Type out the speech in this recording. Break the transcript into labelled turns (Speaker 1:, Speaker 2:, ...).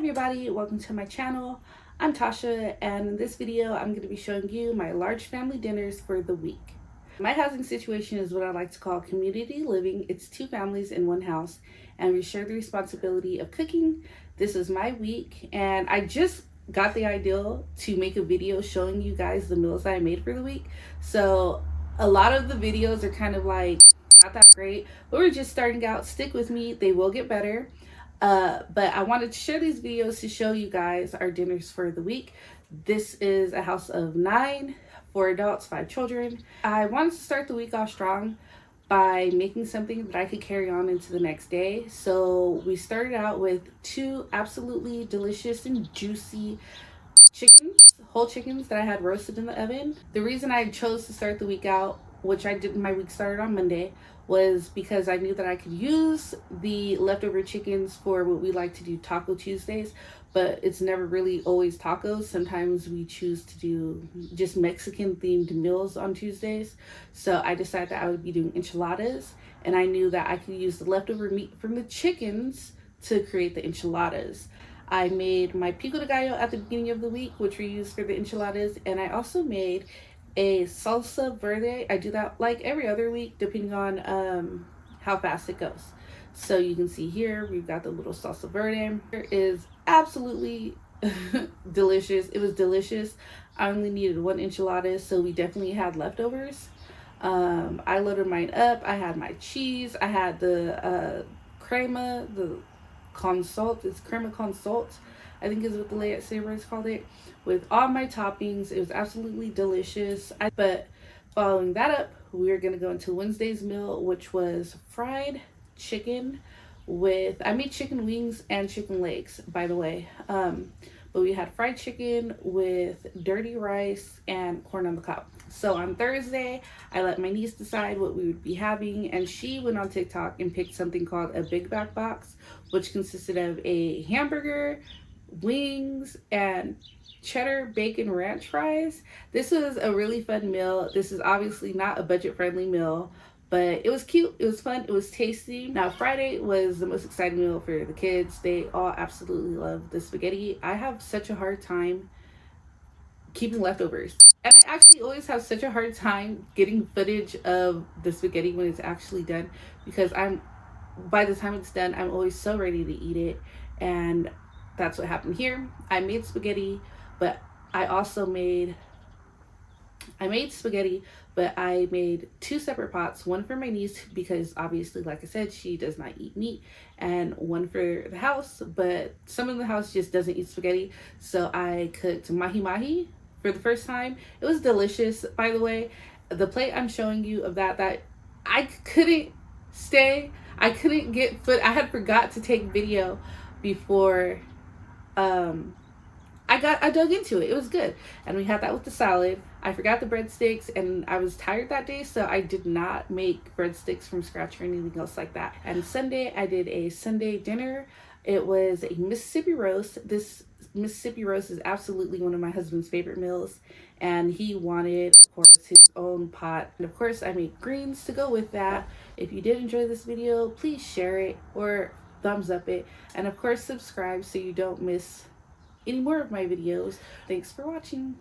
Speaker 1: everybody, welcome to my channel. I'm Tasha, and in this video I'm going to be showing you my large family dinners for the week. My housing situation is what I like to call community living. It's 2 families in 1 house, and we share the responsibility of cooking. This is my week, and I just got the idea to make a video showing you guys the meals that I made for the week. So a lot of the videos are kind of like not that great, but we're just starting out. Stick with me, they will get better. But I wanted to share these videos to show you guys our dinners for the week. This is a house of 9, 4 adults, 5 children. I wanted to start the week off strong by making something that I could carry on into the next day. So we started out with 2 absolutely delicious and juicy whole chickens that I had roasted in the oven. The reason I chose to start the week out, which I did, my week started on Monday, was because I knew that I could use the leftover chickens for what we like to do Taco Tuesdays, but it's never really always tacos. Sometimes we choose to do just Mexican themed meals on Tuesdays. So I decided that I would be doing enchiladas, and I knew that I could use the leftover meat from the chickens to create the enchiladas. I made my pico de gallo at the beginning of the week, which we use for the enchiladas, and I also made a salsa verde. I do that like every other week depending on how fast it goes. So you can see here we've got the little salsa verde. It is absolutely delicious. It was delicious. I only needed 1 enchilada, so we definitely had leftovers. I loaded mine up. I had my cheese. I had the crema, the consult. It's crema consult, I think is what the lightsabers called it, with all my toppings. It was absolutely delicious. But following that up, we are going to go into Wednesday's meal, which was fried chicken with, I made chicken wings and chicken legs, by the way. But we had fried chicken with dirty rice and corn on the cob. So on Thursday, I let my niece decide what we would be having, and she went on TikTok and picked something called a Big Back Box, which consisted of a hamburger, wings, and cheddar bacon ranch fries. This was a really fun meal. This is obviously not a budget-friendly meal, but it was cute, it was fun, it was tasty. Now Friday was the most exciting meal for the kids. They all absolutely love the spaghetti. I have such a hard time keeping leftovers, and I actually always have such a hard time getting footage of the spaghetti when it's actually done, because by the time it's done, I'm always so ready to eat it. And that's what happened here. I made spaghetti, but I made 2 separate pots, one for my niece, because obviously, like I said, she does not eat meat, and one for the house, but someone in the house just doesn't eat spaghetti. So I cooked mahi mahi for the first time. It was delicious, by the way. The plate I'm showing you of that I couldn't get foot. I had forgot to take video before I dug into it. It was good. And we had that with the salad. I forgot the breadsticks, and I was tired that day, so I did not make breadsticks from scratch or anything else like that. And Sunday, I did a Sunday dinner. It was a Mississippi roast. This Mississippi roast is absolutely one of my husband's favorite meals, and he wanted, of course, his own pot. And of course, I made greens to go with that. If you did enjoy this video, please share it or thumbs up it, and of course subscribe so you don't miss any more of my videos. Thanks for watching.